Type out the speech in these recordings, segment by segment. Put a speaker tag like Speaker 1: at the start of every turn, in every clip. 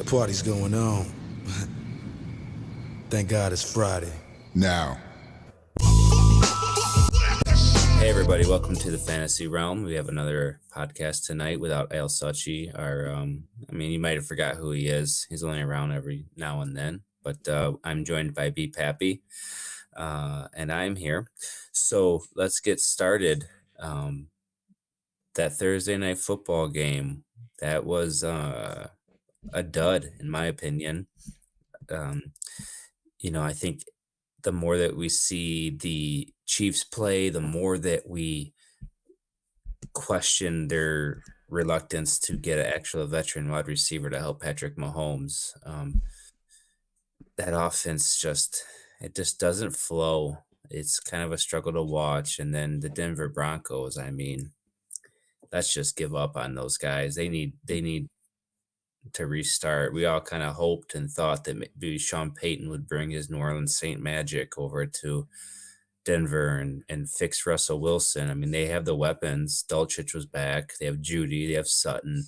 Speaker 1: The party's going on. Thank God it's Friday.
Speaker 2: Now.
Speaker 3: Hey everybody, welcome to the Fantasy Realm. We have another podcast tonight without Al Suchi. You might have forgot who he is. He's only around every now and then. But I'm joined by B Pappy, and I'm here. So let's get started. That Thursday night football game, that was a dud, in my opinion. I think the more that we see the Chiefs play, the more that we question their reluctance to get an actual veteran wide receiver to help Patrick Mahomes. That offense just doesn't flow. It's kind of a struggle to watch. And then the Denver Broncos, let's just give up on those guys. They need to restart. We all kind of hoped and thought that maybe Sean Payton would bring his New Orleans Saint magic over to Denver and fix Russell Wilson. I mean, they have the weapons. Dulcich was back. They have Judy. They have Sutton.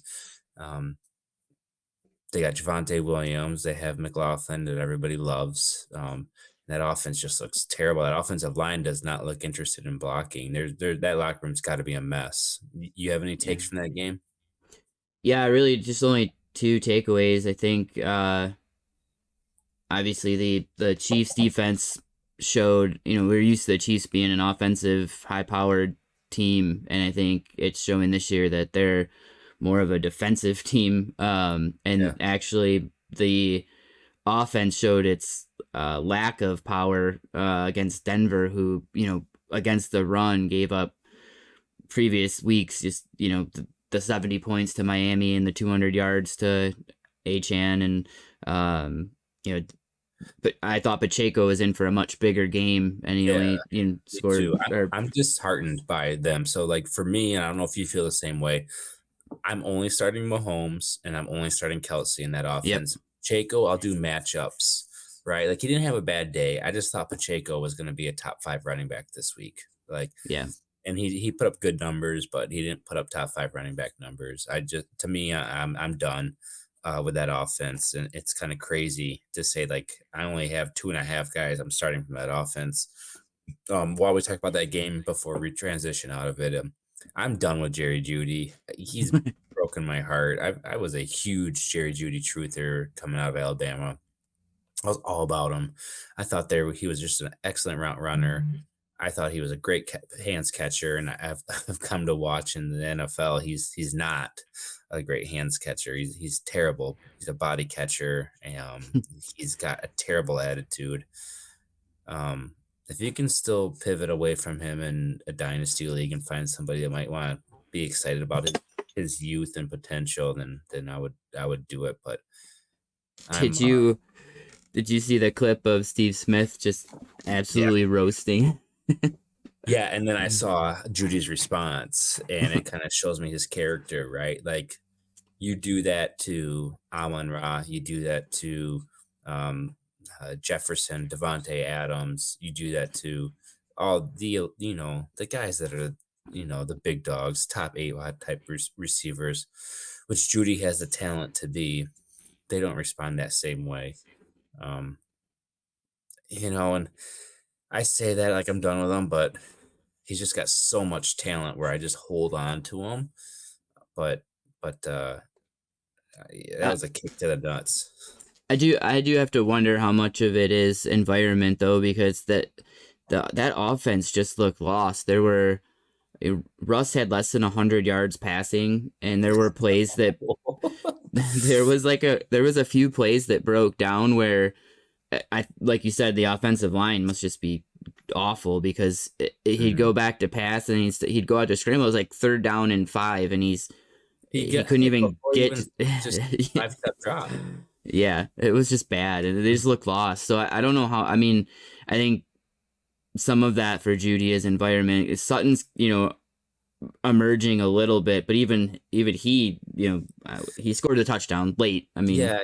Speaker 3: They got Javonte Williams. They have McLaughlin that everybody loves. That offense just looks terrible. That offensive line does not look interested in blocking. That locker room's got to be a mess. You have any takes from that game?
Speaker 4: Yeah, really just only two takeaways. I think obviously the Chiefs defense showed, we're used to the Chiefs being an offensive, high-powered team, and I think it's showing this year that they're more of a defensive team. Actually, the offense showed its lack of power against Denver, who, against the run gave up previous weeks, just, the 70 points to Miami and the 200 yards to Achane. And, but I thought Pacheco was in for a much bigger game, and he only scored.
Speaker 3: I'm disheartened by them. So, for me, and I don't know if you feel the same way, I'm only starting Mahomes and I'm only starting Kelsey in that offense. Yep. Pacheco, I'll do matchups, right? He didn't have a bad day. I just thought Pacheco was going to be a top 5 running back this week. And he put up good numbers, but he didn't put up top 5 running back numbers. I'm done with that offense. And it's kind of crazy to say, I only have 2.5 guys I'm starting from that offense. While we talk about that game before we transition out of it, I'm done with Jerry Jeudy. He's broken my heart. I was a huge Jerry Jeudy truther coming out of Alabama. I was all about him. I thought he was just an excellent route runner. I thought he was a great hands catcher, and I've come to watch in the NFL. He's not a great hands catcher. He's terrible. He's a body catcher, and he's got a terrible attitude. If you can still pivot away from him in a dynasty league and find somebody that might want to be excited about his youth and potential, then I would do it. But
Speaker 4: did you see the clip of Steve Smith just absolutely roasting?
Speaker 3: Yeah, and then I saw Judy's response, and it kind of shows me his character, right? You do that to Amon-Ra, you do that to Jefferson, Devontae Adams, you do that to all the the guys that are the big dogs, top 8 type receivers, which Judy has the talent to be. They don't respond that same way, and I say that I'm done with him, but he's just got so much talent where I just hold on to him. But that was a kick to the nuts.
Speaker 4: I do have to wonder how much of it is environment, though, because that offense just looked lost. Russ had less than 100 yards passing, and there were plays that there was a few plays that broke down where, like you said, the offensive line must just be awful, because he'd go back to pass and he'd go out to scramble. It was 3rd down and 5, and he couldn't even get
Speaker 3: just 5-step drop.
Speaker 4: Yeah, it was just bad, and they just looked lost. So I don't know how. I think some of that for Jeudy is environment. Sutton's emerging a little bit, but even he he scored a touchdown late.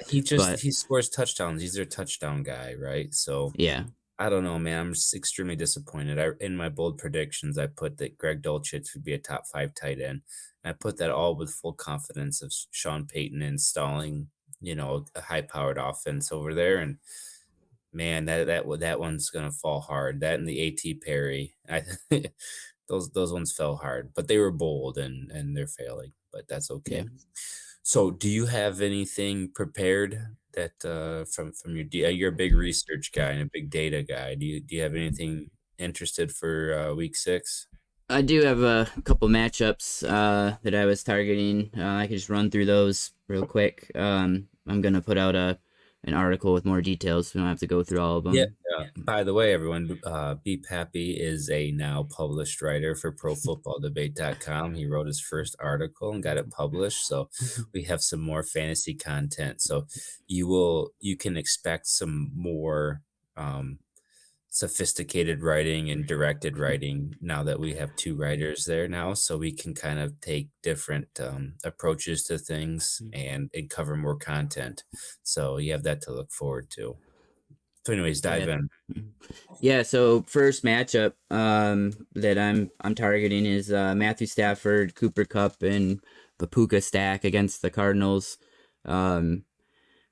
Speaker 3: He scores touchdowns. He's their touchdown guy, right? So
Speaker 4: yeah,
Speaker 3: I don't know, man. I'm just extremely disappointed. In my bold predictions, I put that Greg Dulcich would be a top 5 tight end. And I put that all with full confidence of Sean Payton installing a high-powered offense over there, and man, that one's gonna fall hard. That and the AT Perry, those ones fell hard, but they were bold and they're failing, but that's
Speaker 4: Yeah.
Speaker 3: okay. So, do you have anything prepared that from your you're a big research guy and a big data guy. Do you have anything interested for week 6?
Speaker 4: I do have a couple matchups that I was targeting. I can just run through those real quick. I'm gonna put out an article with more details, so we don't have to go through all of them.
Speaker 3: Yeah. By the way, everyone, Beep Happy is a now published writer for ProFootballDebate.com. He wrote his first article and got it published, so we have some more fantasy content. So you can expect some more sophisticated writing and directed writing now that we have 2 writers there now, so we can kind of take different approaches to things and cover more content. So you have that to look forward to. So anyways, dive in.
Speaker 4: Yeah, so first matchup that I'm targeting is Matthew Stafford, Cooper Kupp, and the Puka stack against the Cardinals.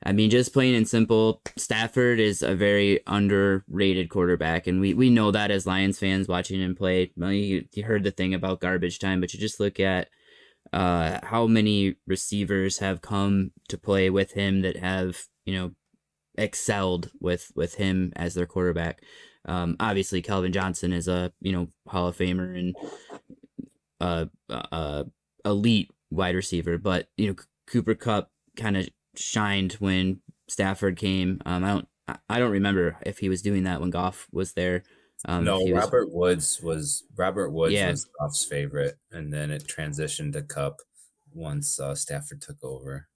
Speaker 4: I mean, just plain and simple, Stafford is a very underrated quarterback, and we know that as Lions fans watching him play. Well, you heard the thing about garbage time, but you just look at how many receivers have come to play with him that have, excelled with him as their quarterback. Obviously, Calvin Johnson is a Hall of Famer and elite wide receiver, but Cooper Kupp kind of shined when Stafford came. I don't remember if he was doing that when Goff was there.
Speaker 3: No, Robert Woods was Goff's favorite, and then it transitioned to Kupp once Stafford took over.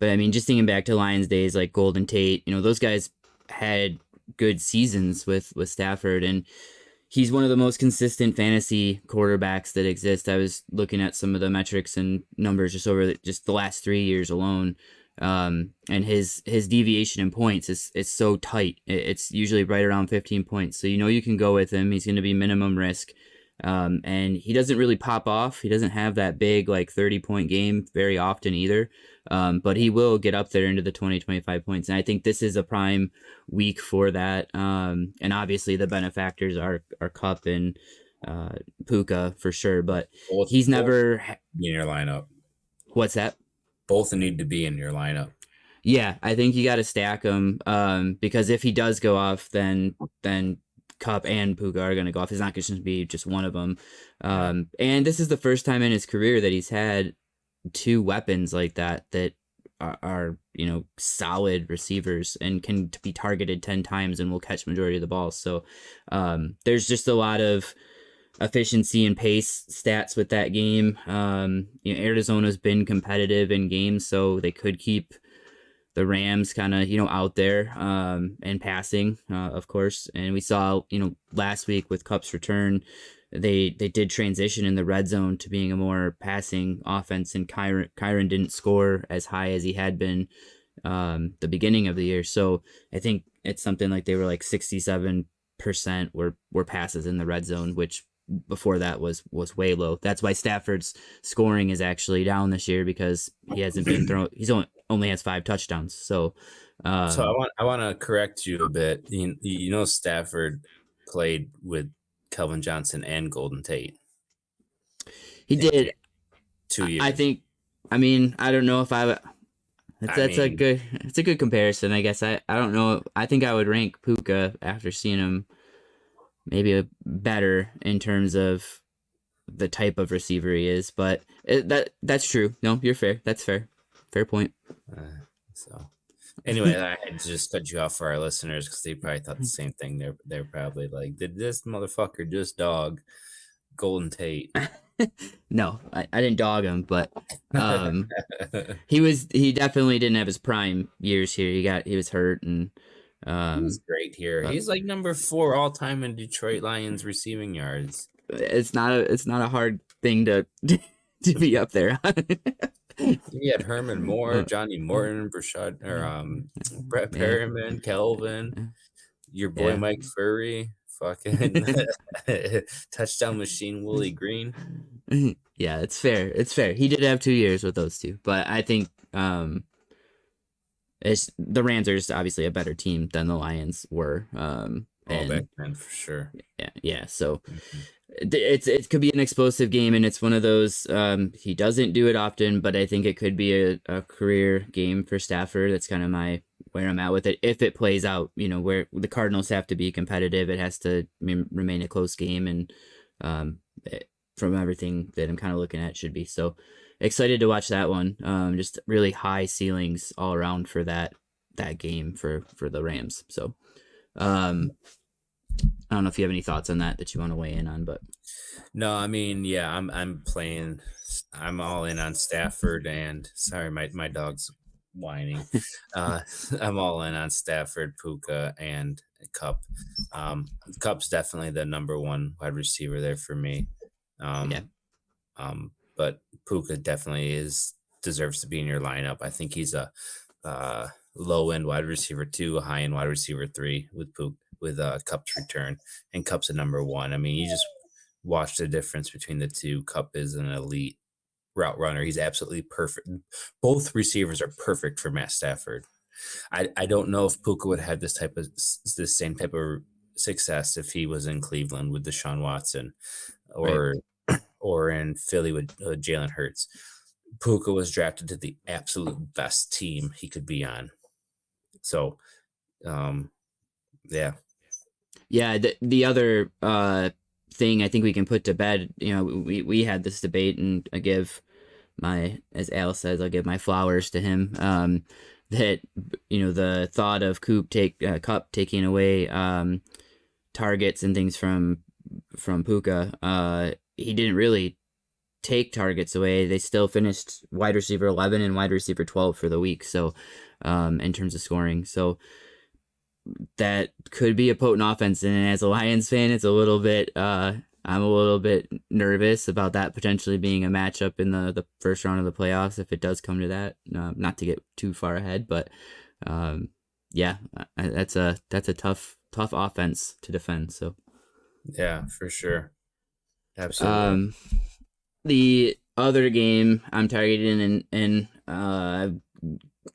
Speaker 4: But I mean, just thinking back to Lions days like Golden Tate, those guys had good seasons with Stafford, and he's one of the most consistent fantasy quarterbacks that exist. I was looking at some of the metrics and numbers just over the last 3 years alone. And his deviation in points is so tight. It's usually right around 15 points. So you can go with him. He's going to be minimum risk. And he doesn't really pop off. He doesn't have that big 30-point game very often either. But he will get up there into the 20-25 points. And I think this is a prime week for that. And obviously the benefactors are Kupp and Puka for sure, but he's never
Speaker 3: in your lineup.
Speaker 4: What's that?
Speaker 3: Both need to be in your lineup.
Speaker 4: Yeah, I think you got to stack them because if he does go off, then Kupp and Puka are going to go off. It's not going to be just one of them. And this is the first time in his career that he's had 2 weapons like that are solid receivers and can be targeted 10 times and will catch majority of the balls. So there's just a lot of efficiency and pace stats with that game. Arizona's been competitive in games, so they could keep the Rams kind of out there and passing, of course. And we saw last week with Kupp's return, they did transition in the red zone to being a more passing offense, and Kyron didn't score as high as he had been the beginning of the year. So I think it's something like they were 67% were passes in the red zone, which before that was way low. That's why Stafford's scoring is actually down this year, because he hasn't been thrown. He's only has 5 touchdowns. So
Speaker 3: I want to correct you a bit. Stafford played with Calvin Johnson and Golden Tate.
Speaker 4: He did
Speaker 3: 2 years.
Speaker 4: I think. I mean, I don't know if I. It's a good comparison, I guess. I don't know. I think I would rank Puka after seeing him maybe a better in terms of the type of receiver he is, but that's true. No, you're fair. That's fair. Fair point.
Speaker 3: So anyway, I had to just cut you off for our listeners because they probably thought the same thing. They're probably like, did this motherfucker just dog Golden Tate?
Speaker 4: No, I didn't dog him, but he definitely didn't have his prime years here. He was hurt, and
Speaker 3: he's great here. He's number 4 all time in Detroit Lions receiving yards.
Speaker 4: It's not a hard thing to be up there.
Speaker 3: You had Herman Moore, Johnny Morton, Brett Perriman, Kelvin, your boy Mike Furry, fucking touchdown machine Willie Green.
Speaker 4: Yeah, it's fair. He did have 2 years with those 2, but I think the Rams are just obviously a better team than the Lions were.
Speaker 3: Back then for sure.
Speaker 4: Yeah. So it could be an explosive game, and it's one of those. He doesn't do it often, but I think it could be a career game for Stafford. That's kind of where I'm at with it. If it plays out, where the Cardinals have to be competitive, it has to remain a close game, and from everything that I'm kind of looking at, it should be. So excited to watch that one. Just really high ceilings all around for that game for the Rams. So I don't know if you have any thoughts on that you want to weigh in on, but
Speaker 3: no, I mean, yeah, I'm all in on Stafford, and sorry, my dog's whining. I'm all in on Stafford, Puka, and Kupp. Kupp's definitely the number one wide receiver there for me. But Puka definitely deserves to be in your lineup. I think he's a low end wide receiver 2, a high end wide receiver 3 with Kupp's return, and Kupp's a number 1. I mean, you just watch the difference between the two. Kupp is an elite route runner. He's absolutely perfect. Both receivers are perfect for Matt Stafford. I don't know if Puka would have this same type of success if he was in Cleveland with Deshaun Watson or in Philly with Jalen Hurts. Puka was drafted to the absolute best team he could be on. So, yeah.
Speaker 4: Yeah, the other thing I think we can put to bed, we had this debate, and I give as Al says, I'll give my flowers to him, that, the thought of Kupp taking away targets and things from Puka, he didn't really take targets away. They still finished wide receiver 11 and wide receiver 12 for the week. So, in terms of scoring, so that could be a potent offense. And as a Lions fan, it's a little bit, I'm a little bit nervous about that potentially being a matchup in the first round of the playoffs if it does come to that. Not to get too far ahead, but yeah, that's a tough offense to defend. So
Speaker 3: yeah, for sure, absolutely.
Speaker 4: The other game I'm targeting, and I'm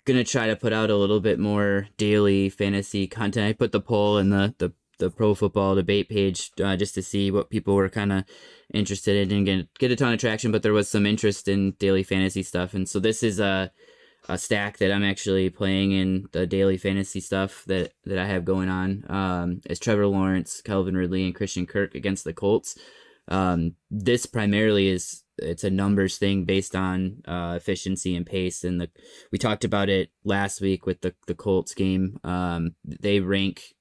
Speaker 4: gonna try to put out a little bit more daily fantasy content. I put the poll in the Pro Football debate page just to see what people were kind of interested in. Didn't get a ton of traction, but there was some interest in daily fantasy stuff. And so this is a stack that I'm actually playing in the daily fantasy stuff that I have going on. Is Trevor Lawrence, Calvin Ridley, and Christian Kirk against the Colts. This primarily it's a numbers thing based on efficiency and pace. And we talked about it last week with the Colts game. They rank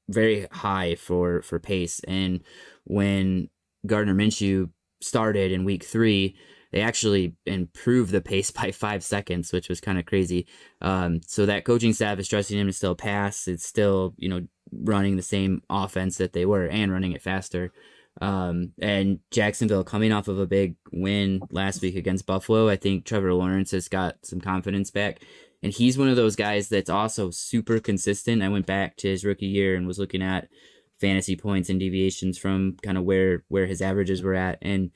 Speaker 4: very high for pace, and when Gardner Minshew started in week 3, they actually improved the pace by 5 seconds, which was kind of crazy. So that coaching staff is trusting him to still pass. It's still running the same offense that they were and running it faster. And Jacksonville coming off of a big win last week against Buffalo, I think Trevor Lawrence has got some confidence back. And he's one of those guys that's also super consistent. I went back to his rookie year and was looking at fantasy points and deviations from kind of where his averages were at. And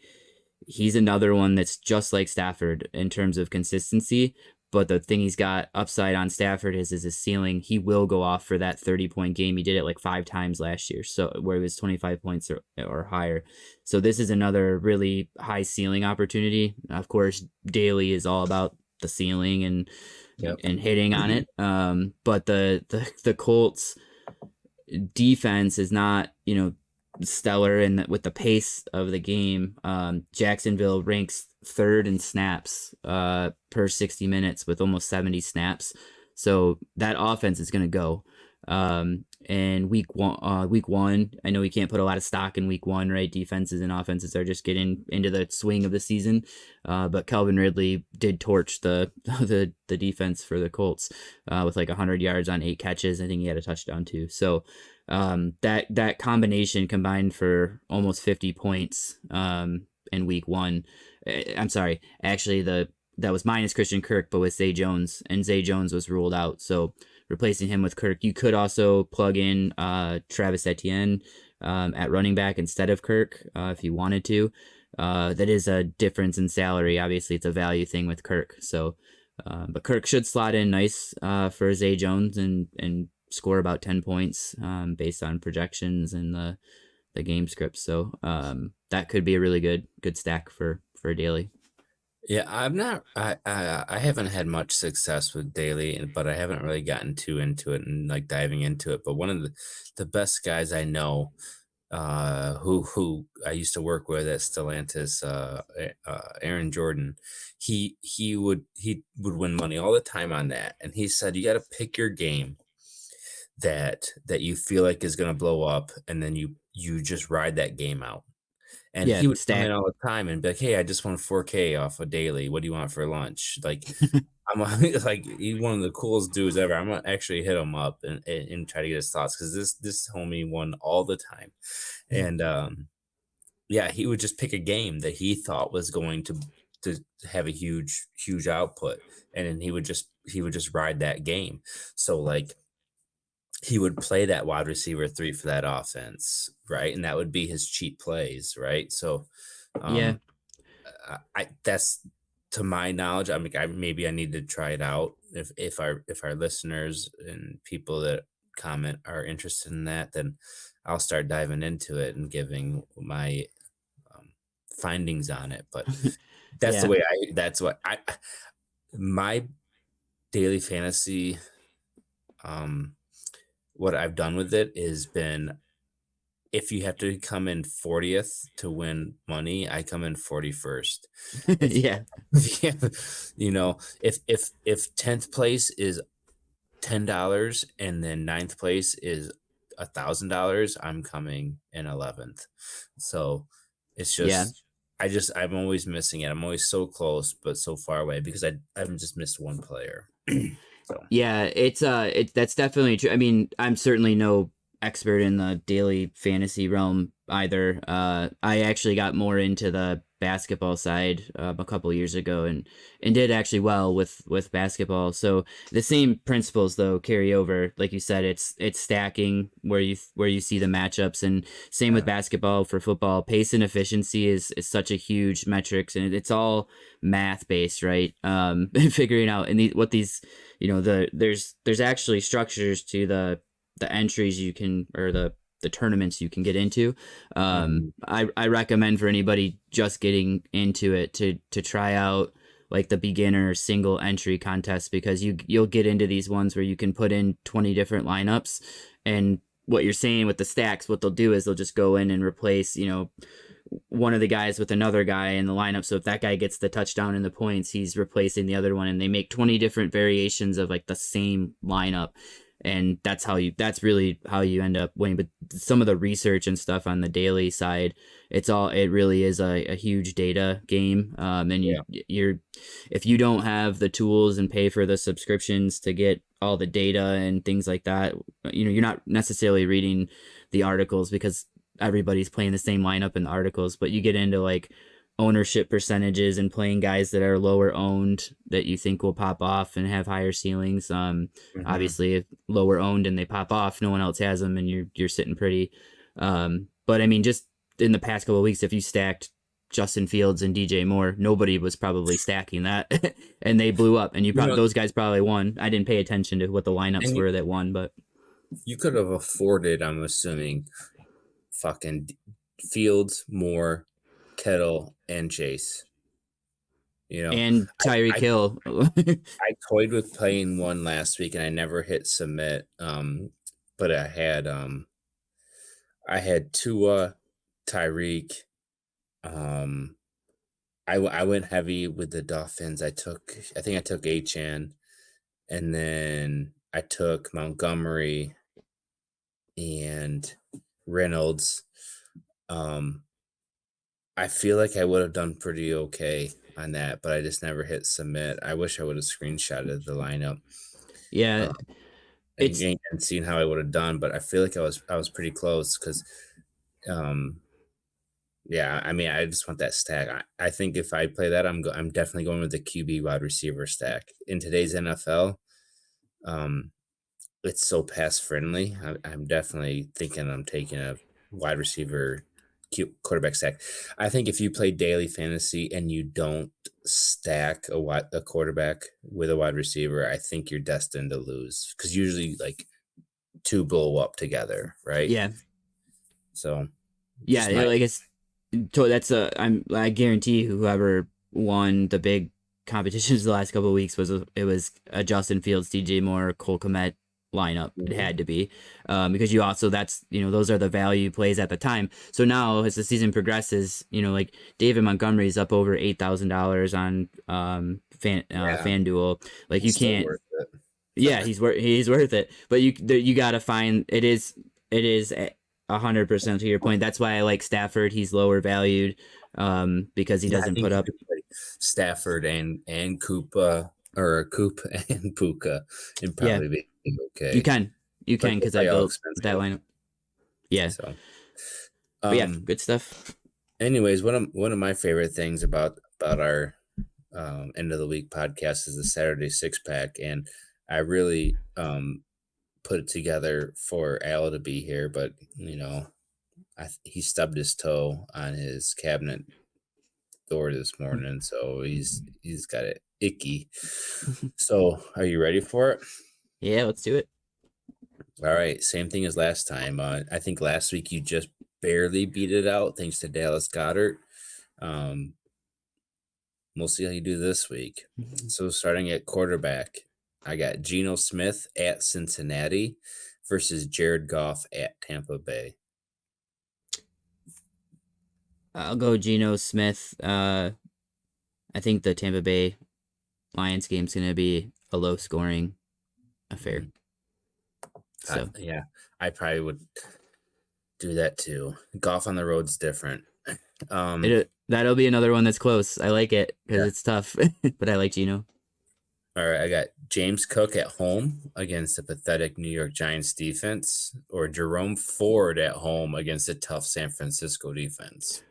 Speaker 4: he's another one that's just like Stafford in terms of consistency. But the thing he's got upside on Stafford is his ceiling. He will go off for that 30-point game. He did it like 5 times last year, so where it was 25 points or higher. So this is another really high ceiling opportunity. Of course, daily is all about the ceiling and hitting on it. But the Colts defense is not stellar, and with the pace of the game, Jacksonville ranks 3rd in snaps per 60 minutes with almost 70 snaps. So that offense is going to go. And week one, I know we can't put a lot of stock in week 1, right? Defenses and offenses are just getting into the swing of the season. But Calvin Ridley did torch the defense for the Colts with like 100 yards on 8 catches. I think he had a touchdown too. So that combination combined for almost 50 points in week 1. I'm sorry, actually that was minus Christian Kirk, but with Zay Jones, and Zay Jones was ruled out. So replacing him with Kirk, you could also plug in Travis Etienne at running back instead of Kirk if you wanted to. That is a difference in salary. Obviously, it's a value thing with Kirk. So But Kirk should slot in nice for Zay Jones and score about 10 points based on projections and the game script. So that could be a really good stack for daily.
Speaker 3: Yeah, I'm not. I haven't had much success with daily, but I haven't really gotten too into it and like diving into it. But one of the best guys I know, who I used to work with at Stellantis, Aaron Jordan, he would win money all the time on that, and he said you got to pick your game that you feel like is going to blow up, and then you just ride that game out. And
Speaker 4: Yeah,
Speaker 3: he would come
Speaker 4: stack.
Speaker 3: in all the time and be like, "Hey, I just won 4K off a daily. What do you want for lunch?" Like, I'm like, he's one of the coolest dudes ever. I'm gonna actually hit him up and try to get his thoughts because this homie won all the time, and yeah, he would just pick a game that he thought was going to have a huge output, and then he would just ride that game. So like he would play that wide receiver 3 for that offense, right? And that would be his cheap plays, right? So,
Speaker 4: Yeah.
Speaker 3: I that's to my knowledge. I mean, maybe I need to try it out if our listeners and people that comment are interested in that, then I'll start diving into it and giving my findings on it. But that's
Speaker 4: Yeah.
Speaker 3: the way that's what my daily fantasy, what I've done with it has been if you have to come in 40th to win money, I come in 41st.
Speaker 4: Yeah.
Speaker 3: If 10th place is $10 and then 9th place is $1,000, I'm coming in 11th. So it's just I'm always missing it. I'm always so close but so far away because I've just missed one player. So
Speaker 4: Yeah, it's that's definitely true. I mean, I'm certainly no expert in the daily fantasy realm either. I actually got more into the basketball side a couple years ago and did actually well with basketball. So the same principles though carry over. Like you said, it's stacking where you see the matchups, and same with basketball. For football, pace and efficiency is such a huge metrics, and it's all math based, right? Figuring out and what these, there's actually structures to the entries you can, or the tournaments you can get into. I recommend for anybody just getting into it to try out like the beginner single entry contest, because you'll get into these ones where you can put in 20 different lineups, and what you're saying with the stacks, what they'll do is they'll just go in and replace, one of the guys with another guy in the lineup. So if that guy gets the touchdown and the points, he's replacing the other one, and they make 20 different variations of like the same lineup. And that's really how you end up winning. But some of the research and stuff on the daily side, it really is a huge data game. And you're if you don't have the tools and pay for the subscriptions to get all the data and things like that, you're not necessarily reading the articles because everybody's playing the same lineup in the articles, but you get into like ownership percentages and playing guys that are lower owned that you think will pop off and have higher ceilings. Obviously if lower owned and they pop off, no one else has them, and you're sitting pretty. But I mean, just in the past couple of weeks, if you stacked Justin Fields and DJ Moore, nobody was probably stacking that and they blew up, and those guys probably won. I didn't pay attention to what the lineups were that won, but
Speaker 3: you could have afforded, I'm assuming, fucking Fields, Moore, Kettle, and Chase.
Speaker 4: And Tyreek Hill.
Speaker 3: I toyed with playing one last week and I never hit submit. But I had Tua, Tyreek. I went heavy with the Dolphins. I think I took Achan, and then I took Montgomery and Reynolds. I feel like I would have done pretty okay on that, but I just never hit submit. I wish I would have screenshotted the lineup.
Speaker 4: Yeah.
Speaker 3: And seen how I would have done, but I feel like I was pretty close because yeah, I mean, I just want that stack. I think if I play that, I'm definitely going with the QB wide receiver stack. In today's NFL, it's so pass friendly. I'm definitely thinking I'm taking a wide receiver quarterback stack. I think if you play daily fantasy and you don't stack a quarterback with a wide receiver, I think you're destined to lose because usually like two blow up together, right?
Speaker 4: Yeah.
Speaker 3: So
Speaker 4: Yeah, like it's so I guarantee whoever won the big competitions the last couple of weeks was a Justin Fields, DJ Moore, Cole Kmet lineup. It had to be because you also those are the value plays at the time. So now as the season progresses, like David Montgomery's up over $8,000 on FanDuel. Like you can't. Yeah, he's worth it. But you got to find it is 100% to your point. That's why I like Stafford. He's lower valued because he doesn't put up
Speaker 3: Stafford and Koopa or Coop and Puka and probably be okay.
Speaker 4: You can because I built that lineup. Yeah.
Speaker 3: So,
Speaker 4: but yeah, good stuff.
Speaker 3: Anyways, one of my favorite things about our end of the week podcast is the Saturday 6-pack, and I really put it together for Al to be here, but he stubbed his toe on his cabinet door this morning, so he's got it icky. So, are you ready for it?
Speaker 4: Yeah, let's do it.
Speaker 3: All right, same thing as last time. I think last week you just barely beat it out thanks to Dallas Goedert. We'll see how you do this week. So starting at quarterback, I got Geno Smith at Cincinnati versus Jared Goff at Tampa Bay.
Speaker 4: I'll go Geno Smith. I think the Tampa Bay Lions game's going to be a low-scoring affair. So
Speaker 3: yeah, I probably would do that too. Goff on the road's different.
Speaker 4: That'll be another one that's close. I like it because it's tough, but I like Geno.
Speaker 3: All right, I got James Cook at home against the pathetic New York Giants defense, or Jerome Ford at home against a tough San Francisco defense.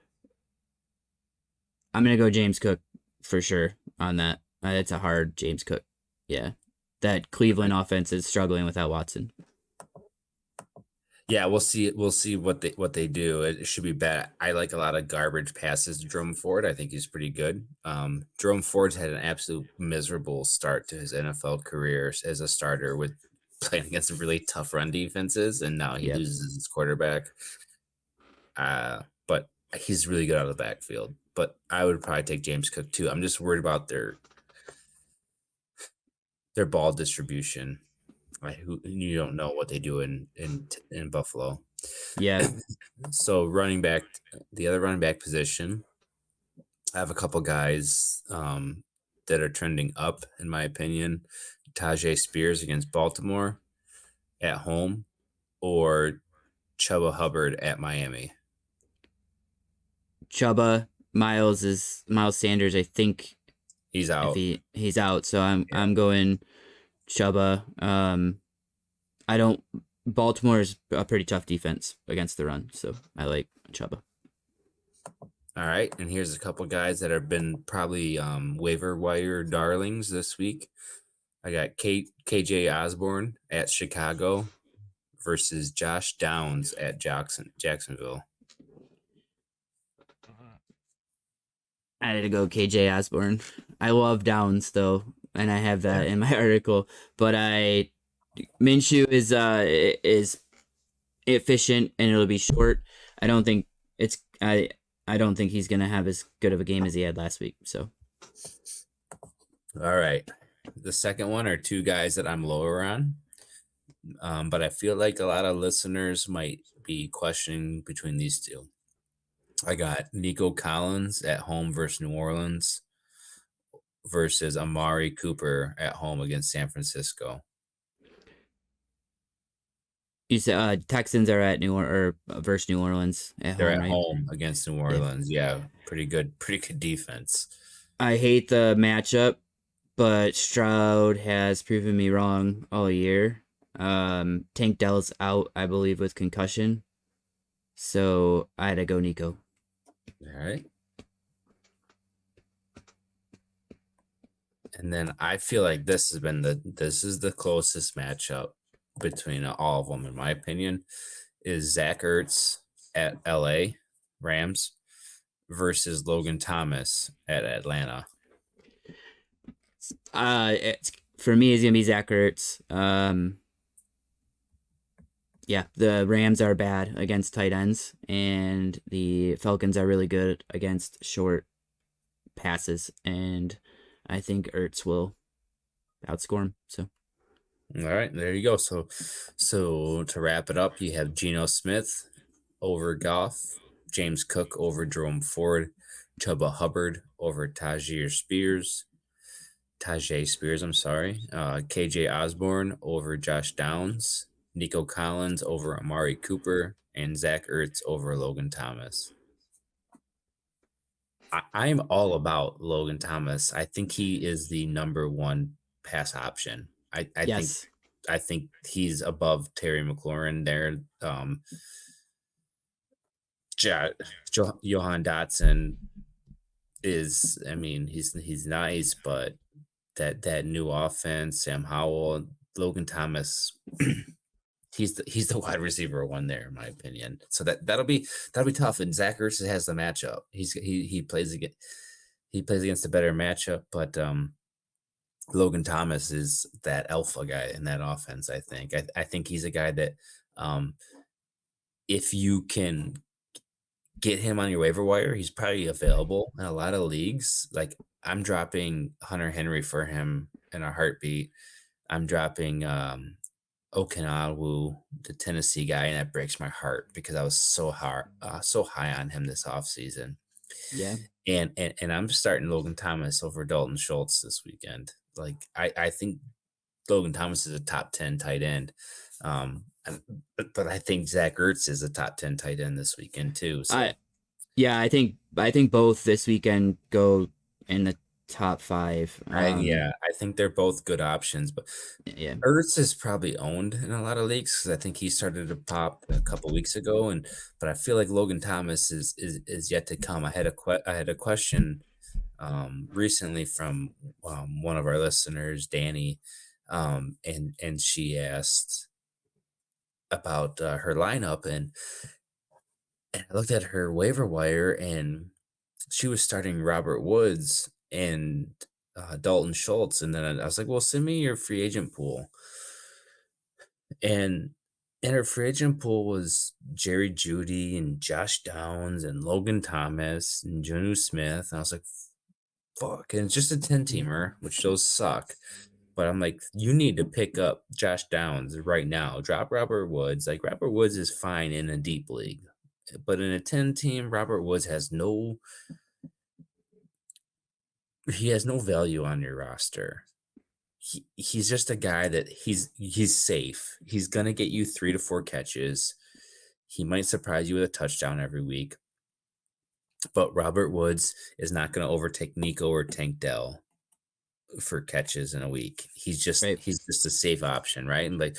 Speaker 4: I'm going to go James Cook for sure on that. It's a hard James Cook. Yeah. That Cleveland offense is struggling without Watson.
Speaker 3: Yeah, we'll see what they do. It should be bad. I like a lot of garbage passes to Jerome Ford. I think he's pretty good. Jerome Ford's had an absolute miserable start to his NFL career as a starter with playing against really tough run defenses, and now he loses his quarterback. But he's really good out of the backfield. But I would probably take James Cook too. I'm just worried about their ball distribution. You don't know what they do in Buffalo.
Speaker 4: Yeah.
Speaker 3: So the other running back position, I have a couple guys that are trending up, in my opinion. Tyjae Spears against Baltimore at home, or Chubba Hubbard at Miami.
Speaker 4: Chubba. Miles Sanders. I think
Speaker 3: he's out.
Speaker 4: He's out. So I'm going Chubba. Baltimore is a pretty tough defense against the run, so I like Chubba.
Speaker 3: All right, and here's a couple guys that have been probably waiver wire darlings this week. I got KJ Osborn at Chicago versus Josh Downs at Jacksonville.
Speaker 4: I had to go KJ Osborn. I love Downs though, and I have that in my article. But Minshew is efficient and it'll be short. I don't think he's gonna have as good of a game as he had last week. So,
Speaker 3: all right, the second one are two guys that I'm lower on, but I feel like a lot of listeners might be questioning between these two. I got Nico Collins at home versus New Orleans versus Amari Cooper at home against San Francisco.
Speaker 4: You said Texans are at versus New Orleans at
Speaker 3: They're
Speaker 4: home,
Speaker 3: at
Speaker 4: right?
Speaker 3: home against New Orleans. Yeah, pretty good defense.
Speaker 4: I hate the matchup, but Stroud has proven me wrong all year. Tank Dell's out, I believe, with concussion. So I had to go Nico.
Speaker 3: All right. And then I feel like this is the closest matchup between all of them, in my opinion, is Zach Ertz at LA Rams versus Logan Thomas at Atlanta.
Speaker 4: For me, it's gonna be Zach Ertz. Yeah, the Rams are bad against tight ends, and the Falcons are really good against short passes, and I think Ertz will outscore him. So,
Speaker 3: All right, there you go. So to wrap it up, you have Geno Smith over Goff, James Cook over Jerome Ford, Chubba Hubbard over Tyjae Spears, I'm sorry. KJ Osborn over Josh Downs, Nico Collins over Amari Cooper, and Zach Ertz over Logan Thomas. I'm all about Logan Thomas. I think he is the number one pass option.
Speaker 4: yes.
Speaker 3: I think he's above Terry McLaurin there. Johan Dotson is, I mean, he's nice, but that new offense, Sam Howell, Logan Thomas, he's the wide receiver one there, in my opinion. So that'll be tough. And Zach Ertz has the matchup. He plays against a better matchup, but Logan Thomas is that alpha guy in that offense. I think he's a guy that if you can get him on your waiver wire, he's probably available in a lot of leagues. Like I'm dropping Hunter Henry for him in a heartbeat. I'm dropping Okinawa, the Tennessee guy, and that breaks my heart because I was so high on him this offseason.
Speaker 4: Yeah.
Speaker 3: And I'm starting Logan Thomas over Dalton Schultz this weekend. Like I think Logan Thomas is a top 10 tight end. But I think Zach Ertz is a top 10 tight end this weekend too. So
Speaker 4: I think both this weekend go in the top 5.
Speaker 3: I think they're both good options, but
Speaker 4: yeah,
Speaker 3: Ertz is probably owned in a lot of leagues because I think he started to pop a couple weeks ago, but I feel like Logan Thomas is yet to come. I had a question recently from one of our listeners, Danny, and she asked about her lineup, and I looked at her waiver wire, and she was starting Robert Woods and Dalton Schultz, and then I was like, "Well, send me your free agent pool." And her free agent pool was Jerry Jeudy and Josh Downs and Logan Thomas and Jonnu Smith. And I was like, "Fuck!" And it's just a 10-teamer, which those suck. But I'm like, you need to pick up Josh Downs right now. Drop Robert Woods. Like Robert Woods is fine in a deep league, but in a 10-team, Robert Woods has no value on your roster. He's just a guy that he's safe. He's gonna get you 3 to 4 catches. He might surprise you with a touchdown every week. But Robert Woods is not gonna overtake Nico or Tank Dell for catches in a week. He's just a safe option, right? And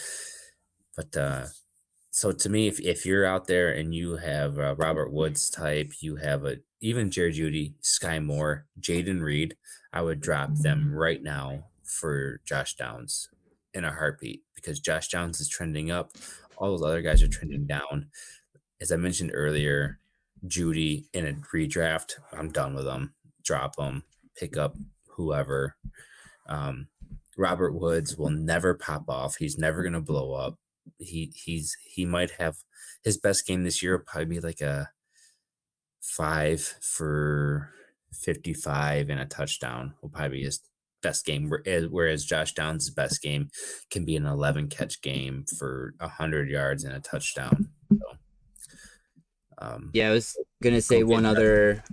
Speaker 3: so to me, if you're out there and you have Robert Woods type, you have even Jerry Jeudy, Sky Moore, Jaden Reed, I would drop them right now for Josh Downs in a heartbeat because Josh Downs is trending up. All those other guys are trending down. As I mentioned earlier, Jeudy in a redraft, I'm done with them. Drop them, pick up whoever. Robert Woods will never pop off. He's never going to blow up. He might have his best game this year will probably be like a 5 for 55 and a touchdown will probably be his best game, whereas Josh Downs' best game can be an 11 catch game for 100 yards and a touchdown. So,
Speaker 4: I was gonna say one other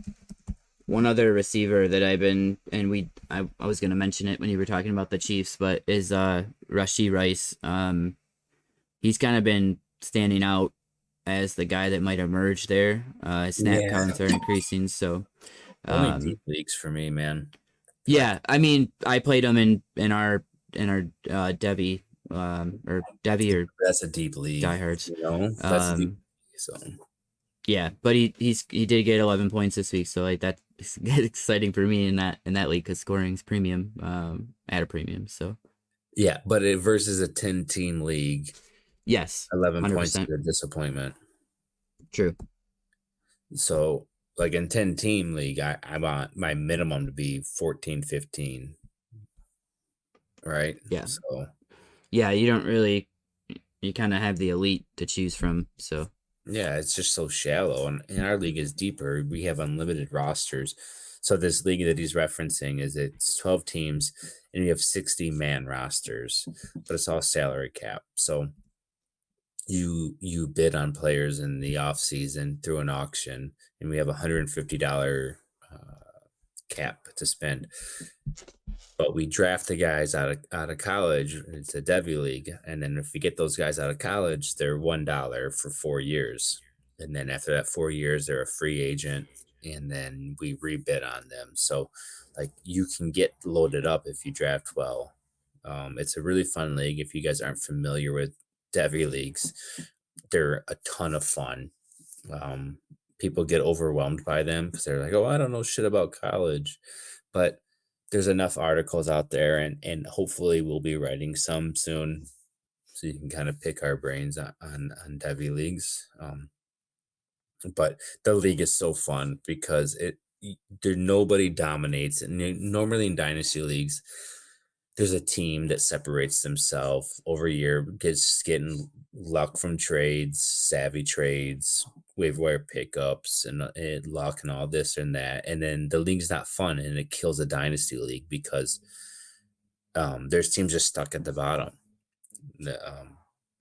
Speaker 4: receiver that I've been, and I was gonna mention it when you were talking about the Chiefs, but is Rashee Rice. He's kind of been standing out as the guy that might emerge there. His snap counts are increasing, so
Speaker 3: only deep leagues for me, man.
Speaker 4: Yeah, I mean, I played him in our Debbie or
Speaker 3: that's a deep league.
Speaker 4: Diehards.
Speaker 3: You know, that's a deep league, so.
Speaker 4: Yeah, but he did get 11 points this week, so like that's exciting for me in that league because scoring's premium, at a premium. So
Speaker 3: yeah, but versus a 10-team league,
Speaker 4: yes,
Speaker 3: 11
Speaker 4: 100%.
Speaker 3: points is a disappointment.
Speaker 4: True.
Speaker 3: So like in 10-team league, I want my minimum to be 14, 15. right?
Speaker 4: Yeah.
Speaker 3: So
Speaker 4: Yeah, you kind of have the elite to choose from. So
Speaker 3: yeah, it's just so shallow, and our league is deeper. We have unlimited rosters. So this league that he's referencing it's 12 teams, and we have 60-man rosters, but it's all salary cap. So you bid on players in the off season through an auction, and we have $150 cap to spend. But we draft the guys out of college. It's a Devy league, and then if we get those guys out of college, they're $1 for 4 years, and then after that 4 years, they're a free agent, and then we rebid on them. So, like, you can get loaded up if you draft well. It's a really fun league. If you guys aren't familiar with Devy leagues, they're a ton of fun. People get overwhelmed by them because they're like, "Oh, I don't know shit about college," but there's enough articles out there, and hopefully we'll be writing some soon, so you can kind of pick our brains on Devy leagues. But the league is so fun because nobody dominates, and normally in dynasty leagues, there's a team that separates themselves over a year, getting luck from trades, savvy trades, waiver wire pickups, and luck and all this and that. And then the league's not fun, and it kills a dynasty league because there's teams just stuck at the bottom. The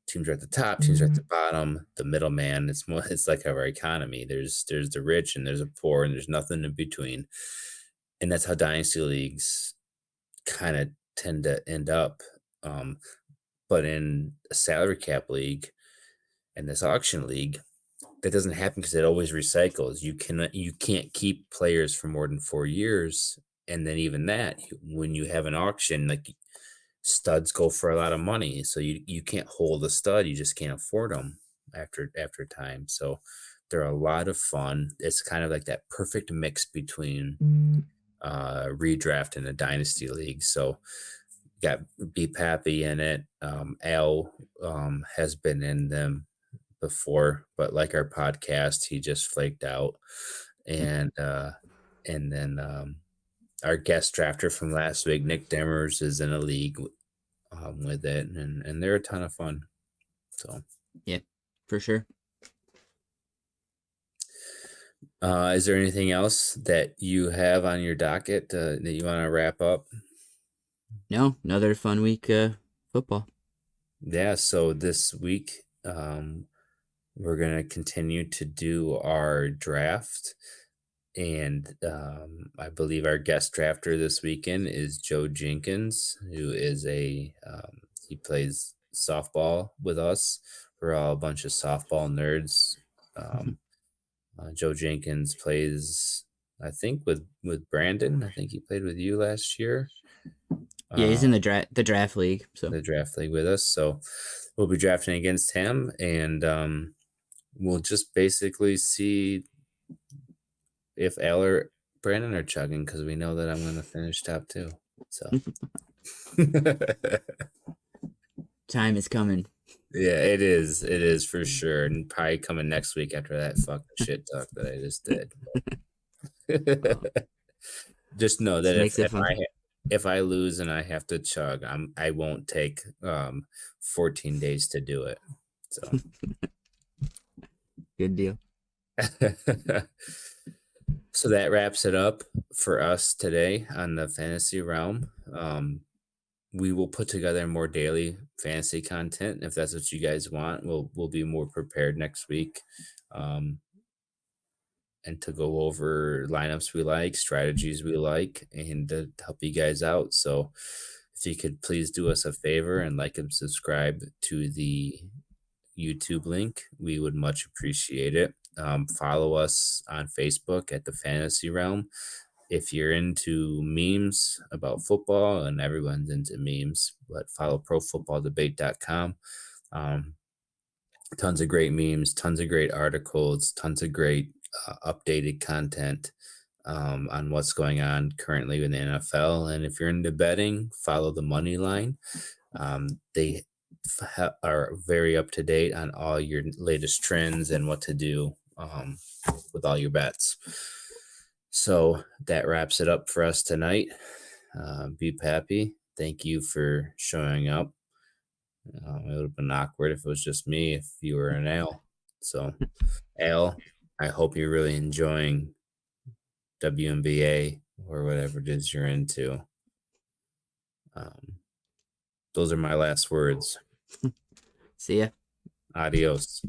Speaker 3: teams are at the top, teams are at the bottom, the middleman. It's like our economy. There's the rich and there's the poor, and there's nothing in between. And that's how dynasty leagues kind of tend to end up. But in a salary cap league and this auction league, that doesn't happen because it always recycles. You can't keep players for more than 4 years, and then even that, when you have an auction, like, studs go for a lot of money, so you can't hold a stud. You just can't afford them after time. So they're a lot of fun. It's kind of like that perfect mix between redraft and a dynasty league. So got B Pappy in it. Al has been in them before, but like our podcast, he just flaked out. And then our guest drafter from last week, Nick Demers, is in a league with it, and they're a ton of fun. So
Speaker 4: yeah, for sure.
Speaker 3: Is there anything else that you have on your docket that you want to wrap up?
Speaker 4: No, another fun week football.
Speaker 3: Yeah, so this week we're going to continue to do our draft, and I believe our guest drafter this weekend is Joe Jenkins, who is he plays softball with us. We're all a bunch of softball nerds. Joe Jenkins plays, I think, with Brandon. I think he played with you last year.
Speaker 4: Yeah, he's in the draft league. So
Speaker 3: the draft league with us. So we'll be drafting against him, and we'll just basically see if Al or Brandon are chugging, because we know that I'm going to finish top 2. So
Speaker 4: time is coming.
Speaker 3: yeah, it is for sure, and probably coming next week after that fucking shit talk that I just did. Just know that if I lose and I have to chug, I won't take 14 days to do it. So
Speaker 4: good deal.
Speaker 3: So that wraps it up for us today on the fantasy realm. We will put together more daily fantasy content if that's what you guys want. We'll be more prepared next week, and to go over lineups we like, strategies we like, and to help you guys out. So if you could please do us a favor and like and subscribe to the YouTube link, we would much appreciate it. Follow us on Facebook at the Fantasy Realm. If you're into memes about football, and everyone's into memes, but follow profootballdebate.com. Tons of great memes, tons of great articles, tons of great updated content on what's going on currently in the NFL. And if you're into betting, follow the Money Line. They are very up to date on all your latest trends and what to do with all your bets. So that wraps it up for us tonight. Be happy. thank you for showing up. It would have been awkward if it was just me, if you were an Al. So, Al, I hope you're really enjoying WNBA or whatever it is you're into. Those are my last words.
Speaker 4: See ya.
Speaker 3: Adios.